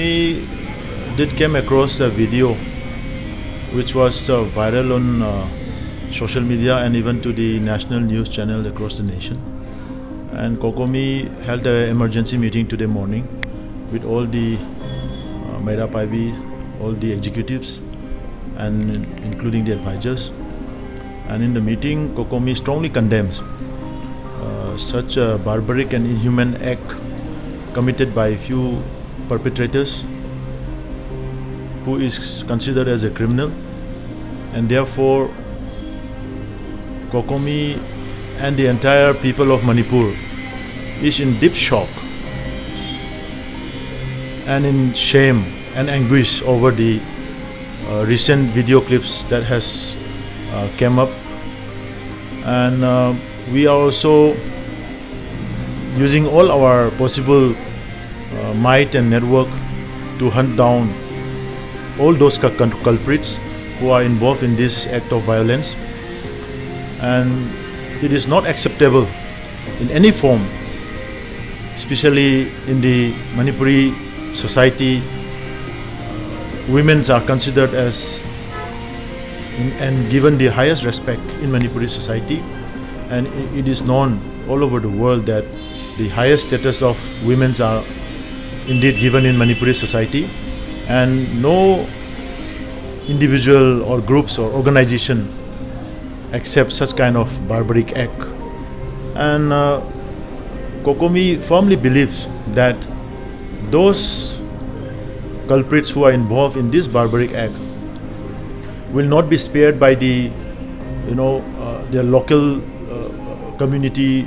Kokomi did came across a video which was viral on social media and even to the national news channel across the nation. And Kokomi held an emergency meeting today morning with all the all the executives and including the advisors. And in the meeting, Kokomi strongly condemns such a barbaric and inhuman act committed by few perpetrators who is considered as a criminal, and therefore Kokomi and the entire people of Manipur is in deep shock and in shame and anguish over the recent video clips that has came up. And we are also using all our possible might and network to hunt down all those culprits who are involved in this act of violence. And it is not acceptable in any form, especially in the Manipuri society. Women are considered as and given the highest respect in Manipuri society, and it is known all over the world that the highest status of women are indeed given in Manipuri society, and no individual or groups or organization accept such kind of barbaric act. And Kokomi firmly believes that those culprits who are involved in this barbaric act will not be spared by the their local community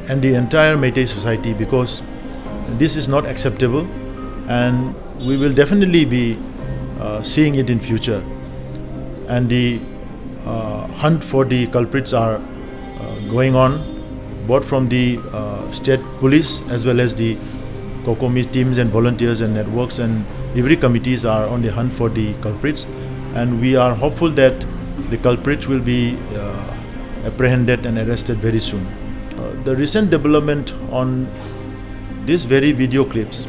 and the entire Meitei society, because this is not acceptable, and we will definitely be seeing it in future. And the hunt for the culprits are going on, both from the state police as well as the Kokomi teams and volunteers and networks, and every committees are on the hunt for the culprits, and we are hopeful that the culprits will be apprehended and arrested very soon. The recent development on these very video clips,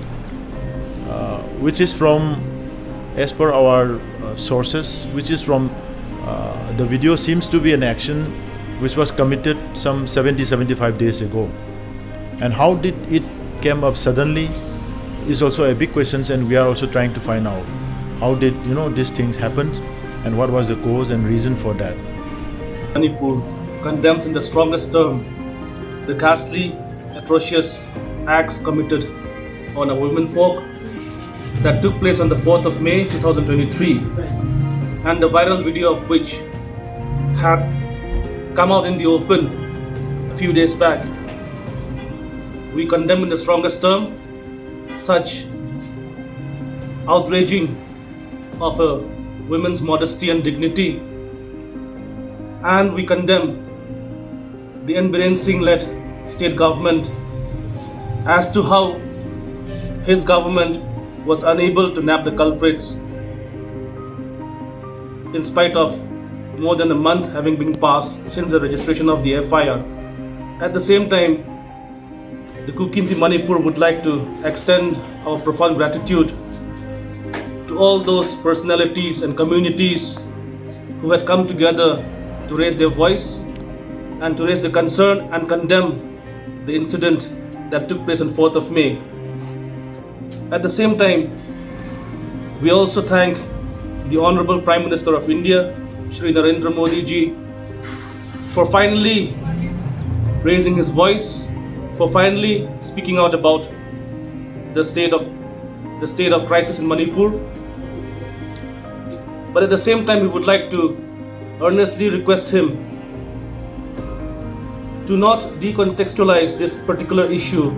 which is from, as per our sources, which is from the video seems to be an action which was committed some 70-75 days ago. And how did it came up suddenly is also a big question, and we are also trying to find out how did these things happen and what was the cause and reason for that. Manipur condemns in the strongest term the ghastly, atrocious acts committed on our women folk that took place on the 4th of May 2023, and the viral video of which had come out in the open a few days back. We condemn in the strongest term such outraging of a women's modesty and dignity, and we condemn the N. Singh-led state government as to how his government was unable to nab the culprits in spite of more than a month having been passed since the registration of the FIR. At the same time, the Kuki Inpi Manipur would like to extend our profound gratitude to all those personalities and communities who had come together to raise their voice and to raise the concern and condemn the incident that took place on 4th of May. At the same time, we also thank the Honorable Prime Minister of India, Shri Narendra Modi ji, for finally raising his voice, for finally speaking out about the state of crisis in Manipur. But at the same time, we would like to earnestly request him to not decontextualize this particular issue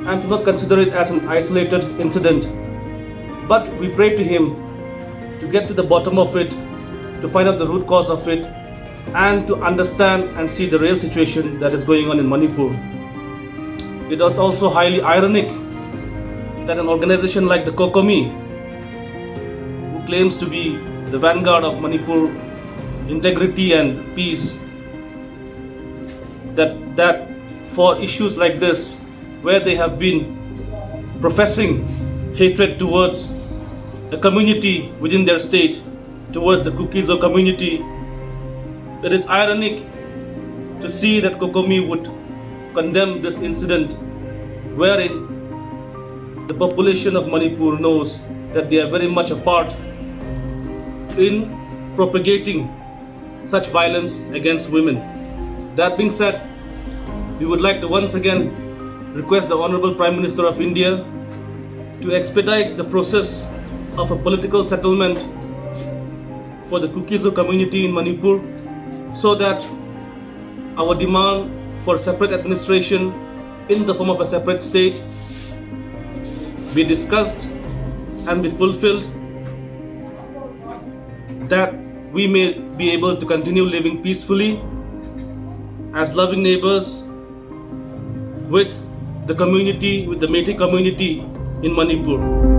and to not consider it as an isolated incident. But we pray to him to get to the bottom of it, to find out the root cause of it, and to understand and see the real situation that is going on in Manipur. It is also highly ironic that an organization like the Kokomi, who claims to be the vanguard of Manipur integrity and peace, that for issues like this, where they have been professing hatred towards a community within their state, towards the Kukizo community. It is ironic to see that Kokomi would condemn this incident, wherein the population of Manipur knows that they are very much a part in propagating such violence against women. That being said, we would like to once again request the Honorable Prime Minister of India to expedite the process of a political settlement for the Kukizo community in Manipur, so that our demand for separate administration in the form of a separate state be discussed and be fulfilled, that we may be able to continue living peacefully as loving neighbors with the community, with the Meitei community in Manipur.